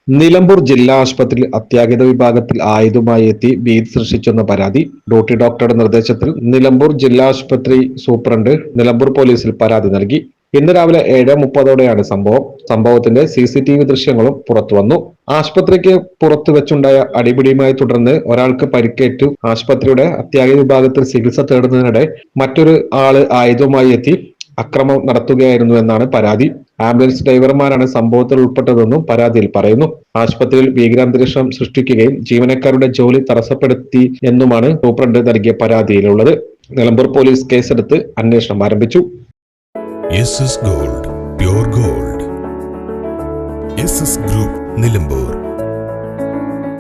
നിലമ്പൂർ ജില്ലാ ആശുപത്രിയിൽ അത്യാഹിത വിഭാഗത്തിൽ ആയുധമായി എത്തി ഭീതി സൃഷ്ടിച്ചെന്ന പരാതി. ഡ്യൂട്ടി ഡോക്ടറുടെ നിർദ്ദേശത്തിൽ നിലമ്പൂർ ജില്ലാ ആശുപത്രി സൂപ്രണ്ട് നിലമ്പൂർ പോലീസിൽ പരാതി നൽകി. ഇന്ന് രാവിലെ 7:30ഓടെയാണ് സംഭവത്തിന്റെ CCTV ദൃശ്യങ്ങളും പുറത്തുവന്നു. ആശുപത്രിക്ക് പുറത്തു വെച്ചുണ്ടായ അടിപിടിയുമായി തുടർന്ന് ഒരാൾക്ക് പരിക്കേറ്റു ആശുപത്രിയുടെ അത്യാഹിത വിഭാഗത്തിൽ ചികിത്സ തേടുന്നതിനിടെ മറ്റൊരു ആള് ആയുധവുമായി എത്തി അക്രമം നടത്തുകയായിരുന്നു എന്നാണ് പരാതി. ആംബുലൻസ് ഡ്രൈവർമാരാണ് സംഭവത്തിൽ ഉൾപ്പെട്ടതെന്നും പരാതിയിൽ പറയുന്നു. ആശുപത്രിയിൽ ഭീകരാന്തരീക്ഷം സൃഷ്ടിക്കുകയും ജീവനക്കാരുടെ ജോലി തടസ്സപ്പെടുത്തി എന്നുമാണ് സൂപ്രണ്ട് നൽകിയ പരാതിയിലുള്ളത്. നിലമ്പൂർ പോലീസ് കേസെടുത്ത് അന്വേഷണം ആരംഭിച്ചു. SS Gold, pure gold. SS Group, Nilambur.